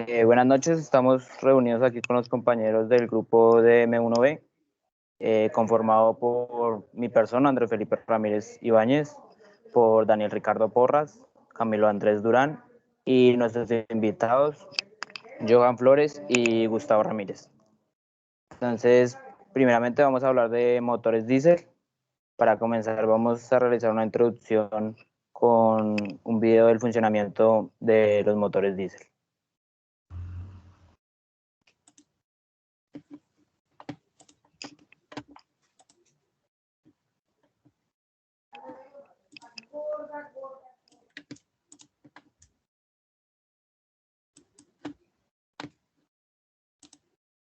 Buenas noches, estamos reunidos aquí con los compañeros del grupo de M1B, conformado por mi persona, Andrés Felipe Ramírez Ibáñez, por Daniel Ricardo Porras, Camilo Andrés Durán y nuestros invitados, Johan Flores y Gustavo Ramírez. Entonces, primeramente vamos a hablar de motores diésel. Para comenzar, vamos a realizar una introducción con un video del funcionamiento de los motores diésel.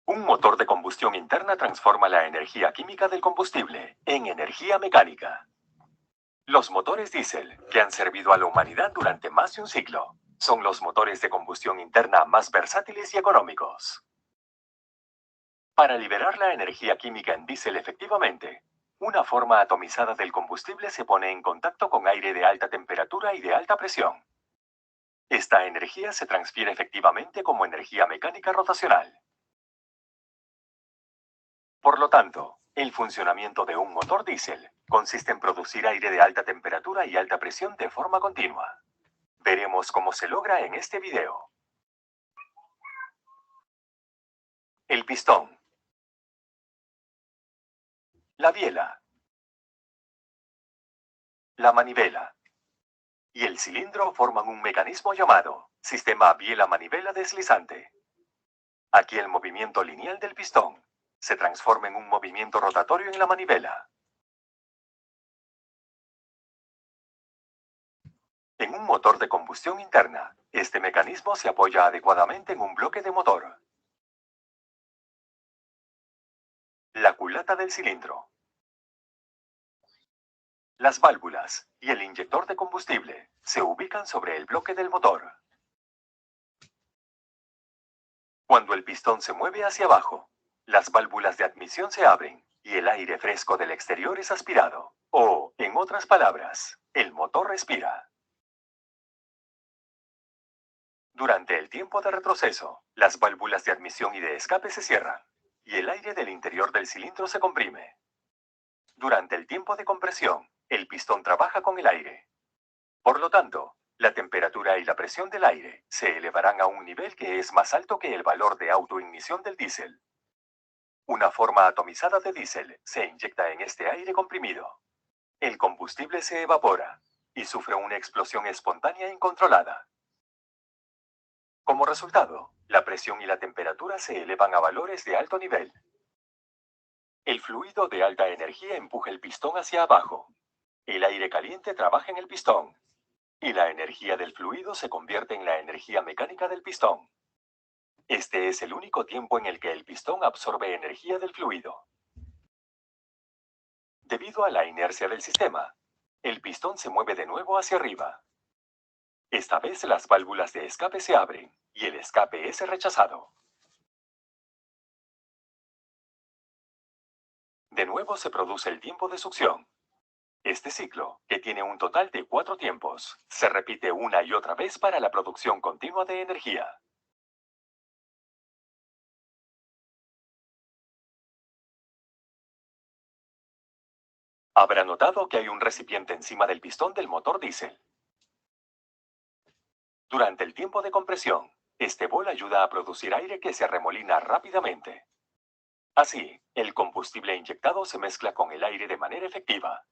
Un motor de combustión interna transforma la energía química del combustible en energía mecánica. Los motores diésel, que han servido a la humanidad durante más de un siglo, son los motores de combustión interna más versátiles y económicos. Para liberar la energía química en diésel efectivamente, una forma atomizada del combustible se pone en contacto con aire de alta temperatura y de alta presión. Esta energía se transfiere efectivamente como energía mecánica rotacional. Por lo tanto, el funcionamiento de un motor diésel consiste en producir aire de alta temperatura y alta presión de forma continua. Veremos cómo se logra en este video. El pistón, la biela, la manivela y el cilindro forman un mecanismo llamado sistema biela-manivela deslizante. Aquí el movimiento lineal del pistón se transforma en un movimiento rotatorio en la manivela. En un motor de combustión interna, este mecanismo se apoya adecuadamente en un bloque de motor. La culata del cilindro, las válvulas y el inyector de combustible se ubican sobre el bloque del motor. Cuando el pistón se mueve hacia abajo, las válvulas de admisión se abren y el aire fresco del exterior es aspirado. O, en otras palabras, el motor respira. Durante el tiempo de retroceso, las válvulas de admisión y de escape se cierran y el aire del interior del cilindro se comprime. Durante el tiempo de compresión, el pistón trabaja con el aire. Por lo tanto, la temperatura y la presión del aire se elevarán a un nivel que es más alto que el valor de autoignición del diésel. Una forma atomizada de diésel se inyecta en este aire comprimido. El combustible se evapora y sufre una explosión espontánea incontrolada. Como resultado, la presión y la temperatura se elevan a valores de alto nivel. El fluido de alta energía empuja el pistón hacia abajo. El aire caliente trabaja en el pistón y la energía del fluido se convierte en la energía mecánica del pistón. Este es el único tiempo en el que el pistón absorbe energía del fluido. Debido a la inercia del sistema, el pistón se mueve de nuevo hacia arriba. Esta vez las válvulas de escape se abren y el escape es rechazado. De nuevo se produce el tiempo de succión. Este ciclo, que tiene un total de 4 tiempos, se repite una y otra vez para la producción continua de energía. Habrá notado que hay un recipiente encima del pistón del motor diésel. Durante el tiempo de compresión, este bol ayuda a producir aire que se arremolina rápidamente. Así, el combustible inyectado se mezcla con el aire de manera efectiva.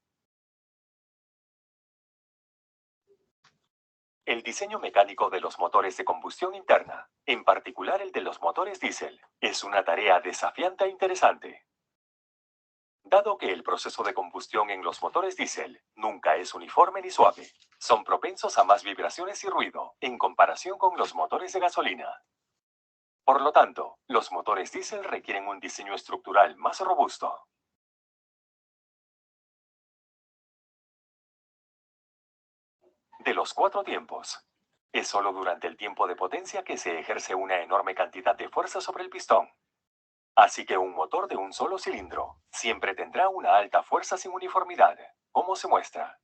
El diseño mecánico de los motores de combustión interna, en particular el de los motores diésel, es una tarea desafiante e interesante. Dado que el proceso de combustión en los motores diésel nunca es uniforme ni suave, son propensos a más vibraciones y ruido en comparación con los motores de gasolina. Por lo tanto, los motores diésel requieren un diseño estructural más robusto. De los 4 tiempos, es solo durante el tiempo de potencia que se ejerce una enorme cantidad de fuerza sobre el pistón. Así que un motor de un solo cilindro siempre tendrá una alta fuerza sin uniformidad, como se muestra.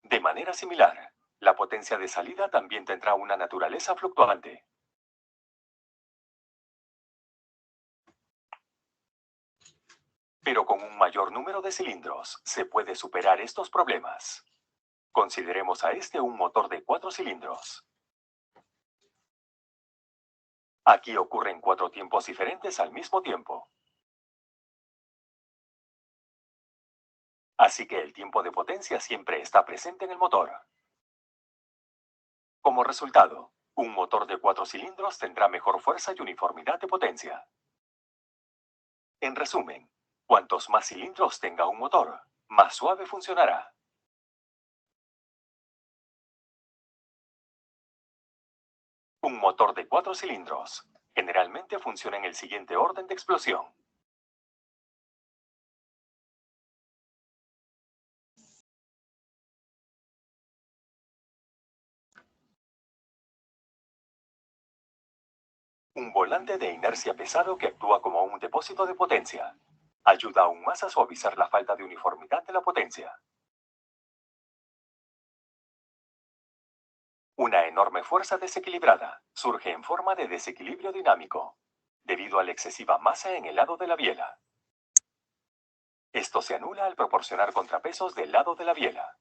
De manera similar, La potencia de salida también tendrá una naturaleza fluctuante. Pero con un mayor número de cilindros se puede superar estos problemas. Consideremos a este un motor de 4 cilindros. Aquí ocurren 4 tiempos diferentes al mismo tiempo. Así que el tiempo de potencia siempre está presente en el motor. Como resultado, un motor de 4 cilindros tendrá mejor fuerza y uniformidad de potencia. En resumen, cuantos más cilindros tenga un motor, más suave funcionará. Un motor de 4 cilindros generalmente funciona en el siguiente orden de explosión. Un volante de inercia pesado que actúa como un depósito de potencia. Ayuda aún más a suavizar la falta de uniformidad de la potencia. Una enorme fuerza desequilibrada surge en forma de desequilibrio dinámico, debido a la excesiva masa en el lado de la biela. Esto se anula al proporcionar contrapesos del lado de la biela.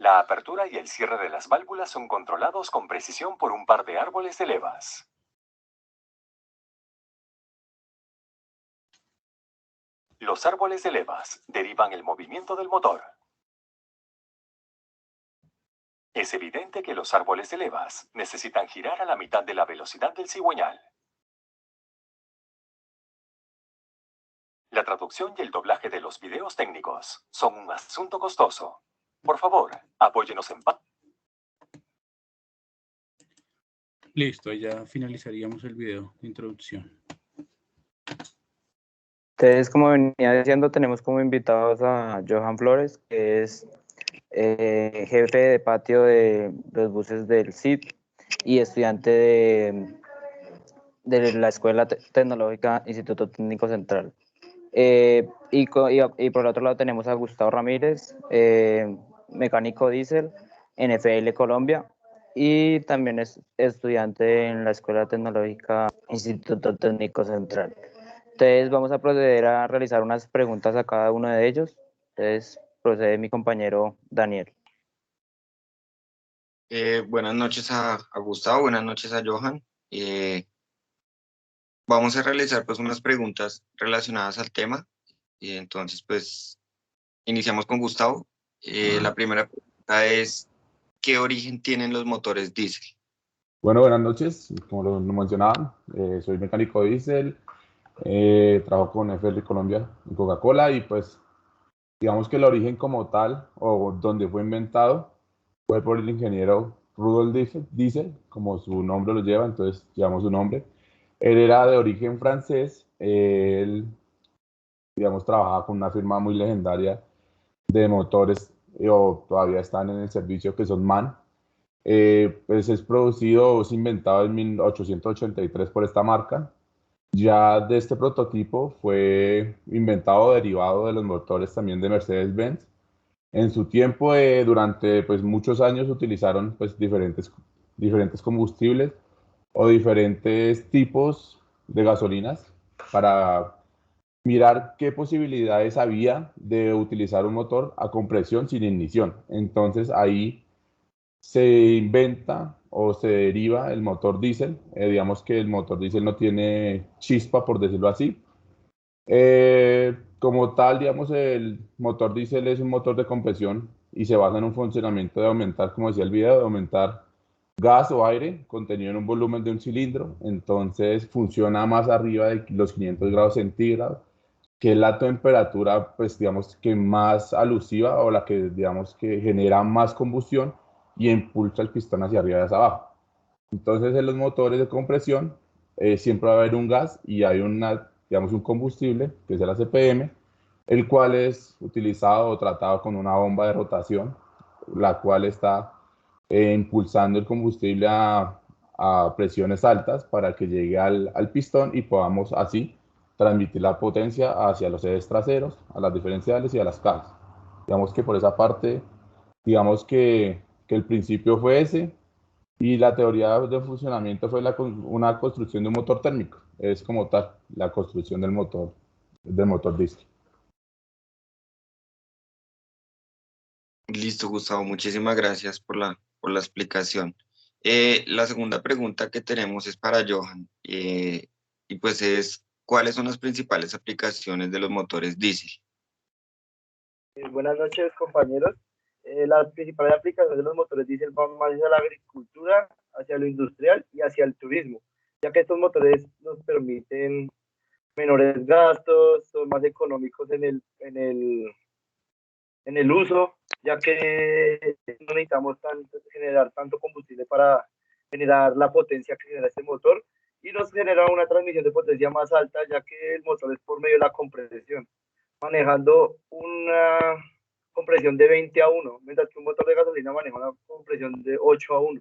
La apertura y el cierre de las válvulas son controlados con precisión por un par de árboles de levas. Los árboles de levas derivan el movimiento del motor. Es evidente que los árboles de levas necesitan girar a la mitad de la velocidad del cigüeñal. La traducción y el doblaje de los videos técnicos son un asunto costoso. Por favor, apóyenos en Listo, ya finalizaríamos el video de introducción. Entonces, como venía diciendo, tenemos como invitados a Johan Flores, que es jefe de patio de los buses del CID y estudiante de la Escuela Tecnológica Instituto Técnico Central. Y por el otro lado tenemos a Gustavo Ramírez, mecánico diésel, NFL Colombia, y también es estudiante en la Escuela Tecnológica Instituto Técnico Central. Entonces vamos a proceder a realizar unas preguntas a cada uno de ellos. Entonces procede mi compañero Daniel. Buenas noches a Gustavo, buenas noches a Johan. Vamos a realizar pues unas preguntas relacionadas al tema. Entonces pues iniciamos con Gustavo. La primera pregunta es, ¿qué origen tienen los motores diésel? Bueno, buenas noches. Como lo mencionaban, soy mecánico diésel, trabajo con NFL Colombia en Coca-Cola y pues digamos que el origen como tal o donde fue inventado fue por el ingeniero Rudolf Diesel, como su nombre lo lleva, entonces llevamos su nombre. Él era de origen francés, él digamos trabajaba con una firma muy legendaria de motores o todavía están en el servicio que son MAN. Pues es producido o es inventado en 1883 por esta marca. Ya de este prototipo fue inventado derivado de los motores también de Mercedes-Benz. En su tiempo, durante pues, muchos años utilizaron pues, diferentes combustibles o diferentes tipos de gasolinas para mirar qué posibilidades había de utilizar un motor a compresión sin ignición. Entonces ahí se inventa o se deriva el motor diésel. Digamos que el motor diésel no tiene chispa, por decirlo así. Como tal, digamos, el motor diésel es un motor de compresión y se basa en un funcionamiento de aumentar, como decía el video, de aumentar gas o aire contenido en un volumen de un cilindro. Entonces funciona más arriba de los 500 grados centígrados, que es la temperatura, pues digamos que más alusiva o la que digamos que genera más combustión y impulsa el pistón hacia arriba y hacia abajo. Entonces en los motores de compresión siempre va a haber un gas y hay digamos un combustible, que es el ACPM, el cual es utilizado o tratado con una bomba de rotación, la cual está impulsando el combustible a presiones altas para que llegue al pistón y podamos así transmitir la potencia hacia los ejes traseros, a las diferenciales y a las cajas. Digamos que por esa parte, digamos que el principio fue ese y la teoría de funcionamiento fue una construcción de un motor térmico. Es como tal, la construcción del motor diésel. Listo, Gustavo, muchísimas gracias por la explicación. La segunda pregunta que tenemos es para Johan, y pues es, ¿cuáles son las principales aplicaciones de los motores diésel? Buenas noches, compañeros. Las principales aplicaciones de los motores diésel van más hacia la agricultura, hacia lo industrial y hacia el turismo, ya que estos motores nos permiten menores gastos, son más económicos en el uso, ya que no necesitamos generar tanto combustible para generar la potencia que genera este motor, y nos genera una transmisión de potencia más alta, ya que el motor es por medio de la compresión, manejando una compresión de 20-1, mientras que un motor de gasolina maneja una compresión de 8-1.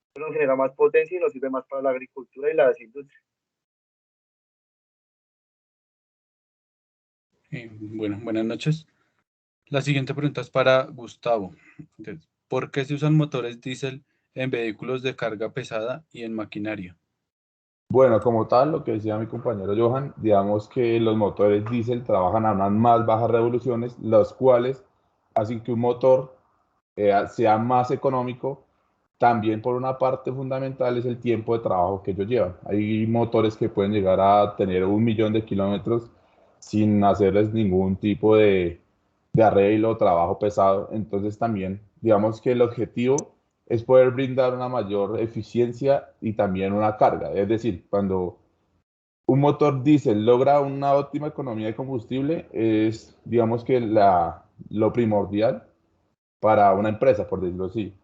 Esto nos genera más potencia y nos sirve más para la agricultura y las industrias. Bueno, buenas noches. La siguiente pregunta es para Gustavo. Entonces, ¿por qué se usan motores diésel en vehículos de carga pesada y en maquinaria? Bueno, como tal, lo que decía mi compañero Johan, digamos que los motores diésel trabajan a unas más bajas revoluciones, los cuales hacen que un motor sea más económico. También por una parte fundamental es el tiempo de trabajo que ellos llevan. Hay motores que pueden llegar a tener 1.000.000 de kilómetros sin hacerles ningún tipo de arreglo o trabajo pesado. Entonces también, digamos que el objetivo es poder brindar una mayor eficiencia y también una carga. Es decir, cuando un motor diésel logra una óptima economía de combustible, es, digamos que lo primordial para una empresa, por decirlo así.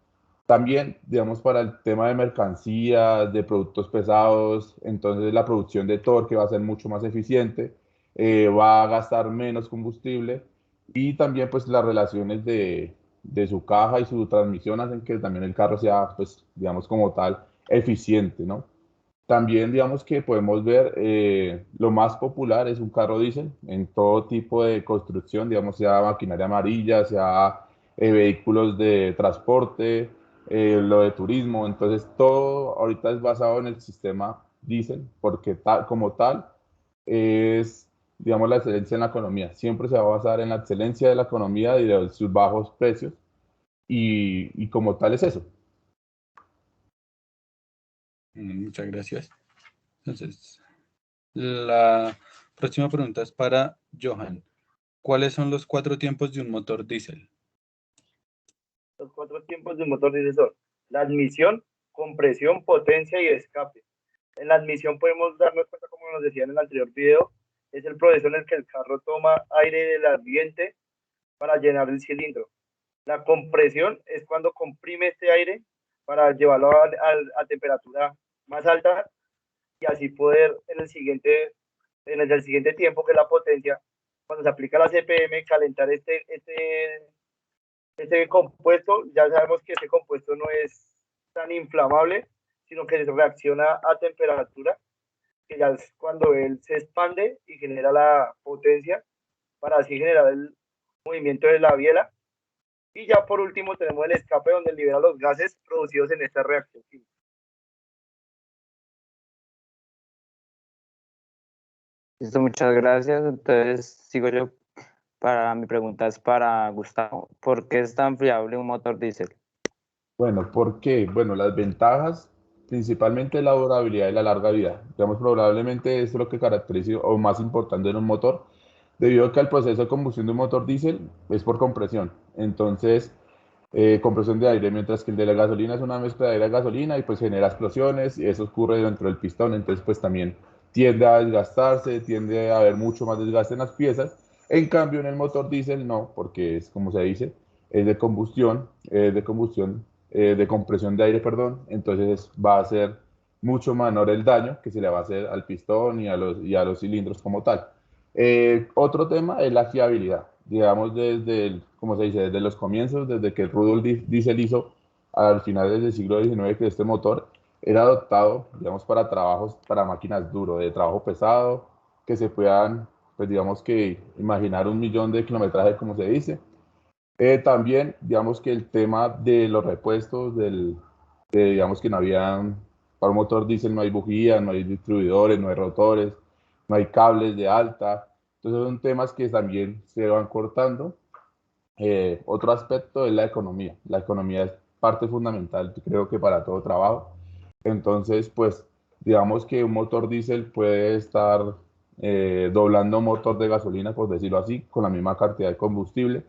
También, digamos, para el tema de mercancías, de productos pesados, entonces la producción de torque va a ser mucho más eficiente, va a gastar menos combustible y también pues las relaciones de su caja y su transmisión hacen que también el carro sea, pues, digamos, como tal, eficiente, ¿no? También, digamos que podemos ver, lo más popular es un carro diésel en todo tipo de construcción, digamos, sea maquinaria amarilla, sea vehículos de transporte, lo de turismo. Entonces, todo ahorita es basado en el sistema diésel, porque como tal es, digamos, la excelencia en la economía. Siempre se va a basar en la excelencia de la economía y de sus bajos precios, y como tal es eso. Muchas gracias. Entonces, la próxima pregunta es para Johan. ¿Cuáles son los 4 tiempos de un motor diésel? Los 4 tiempos de un motor diésel son la admisión, compresión, potencia y escape. En la admisión podemos darnos cuenta, como nos decía en el anterior video, es el proceso en el que el carro toma aire del ambiente para llenar el cilindro. La compresión es cuando comprime este aire para llevarlo a temperatura más alta y así poder en el siguiente tiempo, que es la potencia, cuando se aplica la CPM, calentar este compuesto. Ya sabemos que este compuesto no es tan inflamable, sino que se reacciona a temperatura, que ya es cuando él se expande y genera la potencia para así generar el movimiento de la biela. Y ya por último tenemos el escape, donde libera los gases producidos en esta reacción química. Listo, muchas gracias. Entonces, sigo yo. Mi pregunta es para Gustavo. ¿Por qué es tan fiable un motor diésel? Bueno, ¿por qué? Bueno, las ventajas, principalmente la durabilidad y la larga vida. Digamos, probablemente es lo que caracteriza o más importante en un motor, debido a que el proceso de combustión de un motor diésel es por compresión. Entonces, compresión de aire, mientras que el de la gasolina es una mezcla de aire y gasolina y pues genera explosiones y eso ocurre dentro del pistón. Entonces, pues también tiende a desgastarse, tiende a haber mucho más desgaste en las piezas. En cambio, en el motor diésel no, porque es como se dice, es de combustión, de compresión de aire, perdón. Entonces va a ser mucho menor el daño que se le va a hacer al pistón y a los cilindros como tal. Otro tema es la fiabilidad. Digamos, como se dice, desde los comienzos, desde que Rudolf Diesel hizo al final del siglo XIX que este motor era adoptado, digamos, para trabajos, para máquinas duras, de trabajo pesado, que se puedan, pues digamos que imaginar 1 millón de kilometraje, como se dice. También, digamos que el tema de los repuestos, digamos que no había, para un motor diésel no hay bujías, no hay distribuidores, no hay rotores, no hay cables de alta. Entonces son temas que también se van cortando. Otro aspecto es la economía. La economía es parte fundamental, creo que para todo trabajo. Entonces, pues, digamos que un motor diésel puede estar doblando un motor de gasolina, por decirlo así, con la misma cantidad de combustible.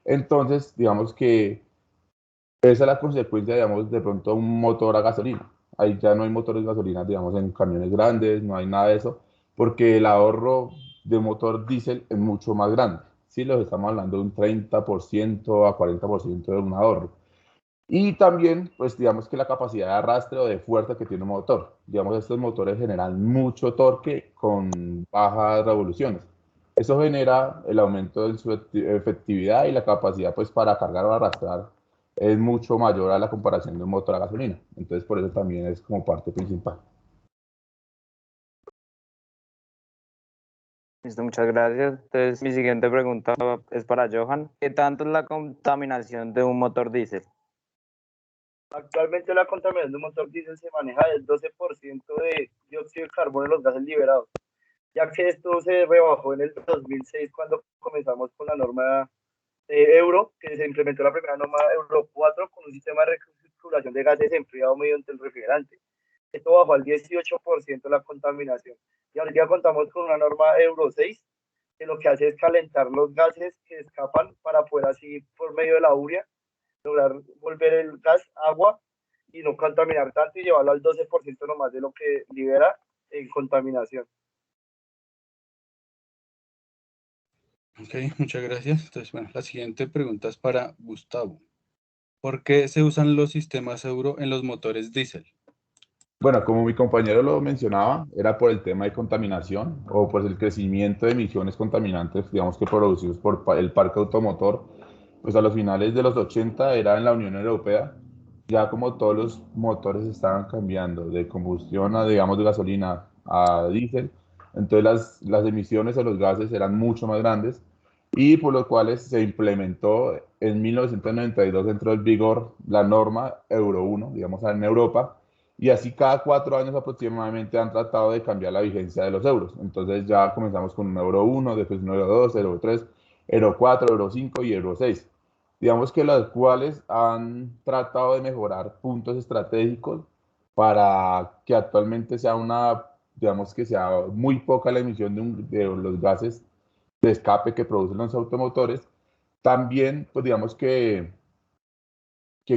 Entonces, digamos que esa es la consecuencia, digamos, de pronto un motor a gasolina. Ahí ya no hay motores de gasolina, digamos, en camiones grandes, no hay nada de eso, porque el ahorro de un motor diésel es mucho más grande. Sí, los estamos hablando de un 30% a 40% de un ahorro. Y también, pues digamos que la capacidad de arrastre o de fuerza que tiene un motor. Digamos, estos motores generan mucho torque con bajas revoluciones. Eso genera el aumento de su efectividad y la capacidad pues para cargar o arrastrar es mucho mayor a la comparación de un motor a gasolina. Entonces, por eso también es como parte principal. Listo, muchas gracias. Entonces, mi siguiente pregunta es para Johan. ¿Qué tanto es la contaminación de un motor diésel? Actualmente la contaminación de un motor diésel se maneja del 12% de dióxido de carbono en los gases liberados, ya que esto se rebajó en el 2006 cuando comenzamos con la norma Euro, que se implementó la primera norma Euro 4 con un sistema de recirculación de gases enfriado mediante el refrigerante. Esto bajó al 18% la contaminación. Y ahorita contamos con una norma Euro 6, que lo que hace es calentar los gases que escapan para poder así, por medio de la urea, lograr volver el gas agua y no contaminar tanto y llevarlo al 12% nomás de lo que libera en contaminación. Ok, muchas gracias. Entonces, bueno, la siguiente pregunta es para Gustavo. ¿Por qué se usan los sistemas euro en los motores diésel? Bueno, como mi compañero lo mencionaba, era por el tema de contaminación o pues el crecimiento de emisiones contaminantes, digamos que producidos por el parque automotor. Pues a los finales de los 80 era en la Unión Europea, ya como todos los motores estaban cambiando de combustión a, digamos, de gasolina a diésel, entonces las emisiones o los gases eran mucho más grandes y por lo cuales se implementó en 1992 entró en vigor la norma Euro 1, digamos, en Europa, y así cada 4 años aproximadamente han tratado de cambiar la vigencia de los euros. Entonces ya comenzamos con un Euro 1, después un Euro 2, Euro 3, Euro 4, Euro 5 y Euro 6. Digamos que las cuales han tratado de mejorar puntos estratégicos para que actualmente sea digamos que sea muy poca la emisión de los gases de escape que producen los automotores. También, pues digamos que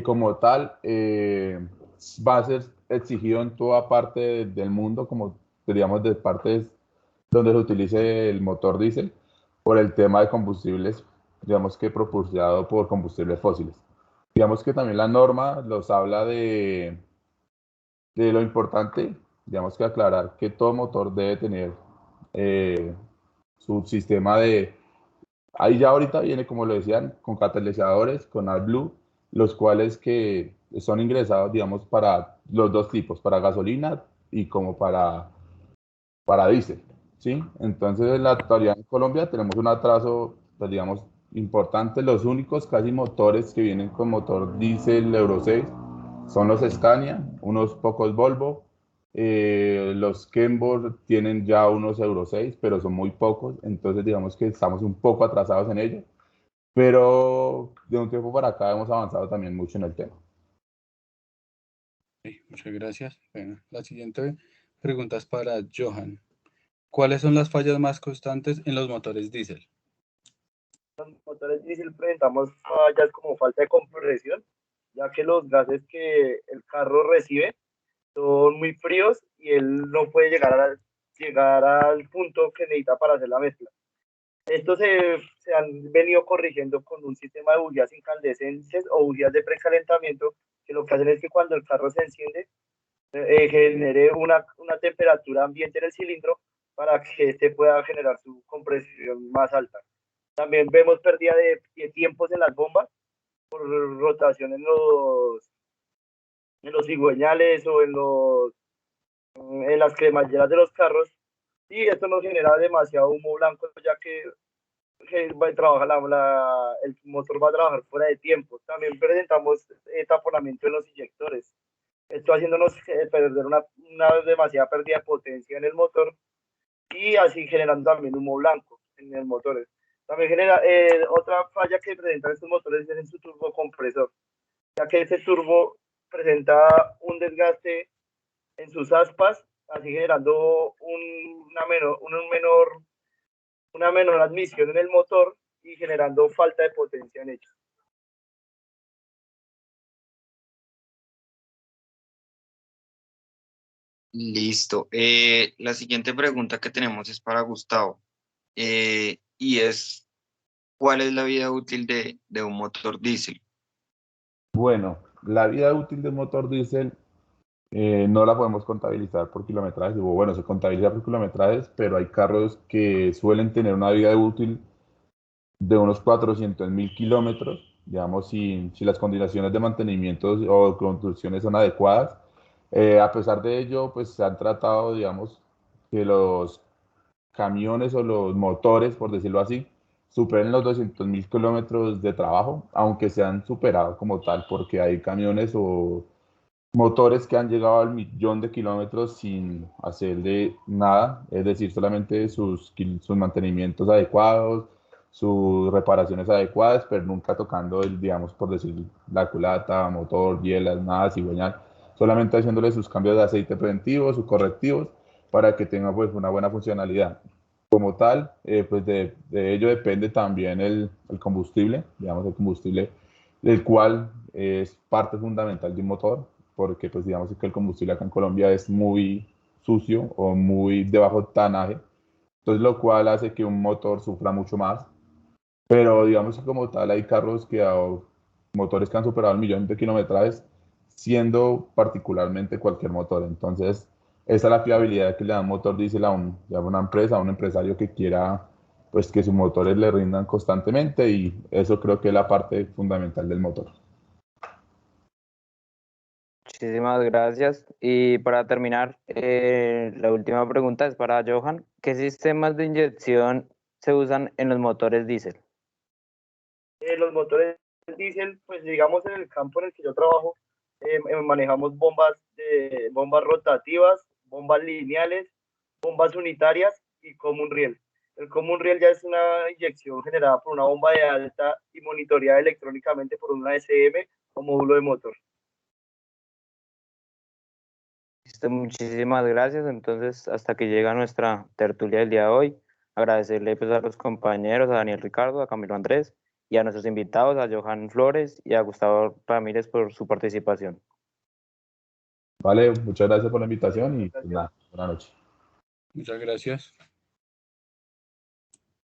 como tal va a ser exigido en toda parte del mundo, como diríamos de partes donde se utilice el motor diésel, por el tema de combustibles, digamos que propulsado por combustibles fósiles. Digamos que también la norma los habla de lo importante, digamos que aclarar que todo motor debe tener eh, su sistema de. Ahí ya ahorita viene, como lo decían, con catalizadores, con AdBlue, los cuales que son ingresados, digamos, para los dos tipos, para gasolina y como para diésel, ¿sí? Entonces, en la actualidad en Colombia tenemos un atraso, pues, digamos, importante. Los únicos casi motores que vienen con motor diésel Euro 6 son los Scania, unos pocos Volvo. Los Kenworth tienen ya unos Euro 6, pero son muy pocos. Entonces, digamos que estamos un poco atrasados en ello. Pero de un tiempo para acá hemos avanzado también mucho en el tema. Sí, muchas gracias. Bueno, la siguiente pregunta es para Johan. ¿Cuáles son las fallas más constantes en los motores diésel? Los motores diésel presentamos fallas como falta de compresión, ya que los gases que el carro recibe son muy fríos y él no puede llegar al punto que necesita para hacer la mezcla. Estos se han venido corrigiendo con un sistema de bujías incandescentes o bujías de precalentamiento, que lo que hacen es que cuando el carro se enciende, genere una temperatura ambiente en el cilindro para que este pueda generar su compresión más alta. También vemos pérdida de tiempos en las bombas por rotación los cigüeñales o en las cremalleras de los carros, y esto nos genera demasiado humo blanco, ya que el motor va a trabajar fuera de tiempo. También presentamos taponamiento en los inyectores, esto haciéndonos perder una demasiada pérdida de potencia en el motor y así generando también humo blanco en el motor. También genera otra falla que presentan estos motores es en su turbocompresor, ya que ese turbo presenta un desgaste en sus aspas, así generando una menor admisión en el motor y generando falta de potencia en ellos. Listo. La siguiente pregunta que tenemos es para Gustavo. Y es, ¿cuál es la vida útil de un motor diésel? Bueno, la vida útil del motor diésel no la podemos contabilizar por kilometrajes. O bueno, se contabiliza por kilometrajes, pero hay carros que suelen tener una vida útil de unos 400.000 kilómetros, digamos, si las condiciones de mantenimiento o construcciones son adecuadas. A pesar de ello, pues se han tratado, digamos, que los camiones o los motores, por decirlo así, superen los 200.000 kilómetros de trabajo, aunque se han superado como tal, porque hay camiones o motores que han llegado al 1.000.000 de kilómetros sin hacerle nada, es decir, solamente sus mantenimientos adecuados, sus reparaciones adecuadas, pero nunca tocando digamos, por decir, la culata, motor, bielas, nada cigüeñal, solamente haciéndole sus cambios de aceite preventivos, sus correctivos, para que tenga pues una buena funcionalidad. Como tal, pues de ello depende también el combustible, digamos, el combustible, el cual es parte fundamental de un motor, porque pues digamos que el combustible acá en Colombia es muy sucio o muy de bajo octanaje, entonces lo cual hace que un motor sufra mucho más, pero digamos que como tal hay carros motores que han superado el 1.000.000 de kilometrajes, siendo particularmente cualquier motor, entonces esa es la fiabilidad que le da un motor diésel a una empresa, a un empresario que quiera pues que sus motores le rindan constantemente y eso creo que es la parte fundamental del motor. Muchísimas gracias. Y para terminar, la última pregunta es para Johan. ¿Qué sistemas de inyección se usan en los motores diésel? Los motores diésel, pues digamos en el campo en el que yo trabajo, manejamos bombas rotativas, bombas lineales, bombas unitarias y common riel. El common riel ya es una inyección generada por una bomba de alta y monitoreada electrónicamente por una SM o módulo de motor. Listo, muchísimas gracias. Entonces, hasta que llega nuestra tertulia del día de hoy, agradecerle pues, a los compañeros, a Daniel Ricardo, a Camilo Andrés y a nuestros invitados, a Johan Flores y a Gustavo Ramírez por su participación. Vale, muchas gracias por la invitación y pues, Gracias. nada, buenas noches. Muchas gracias.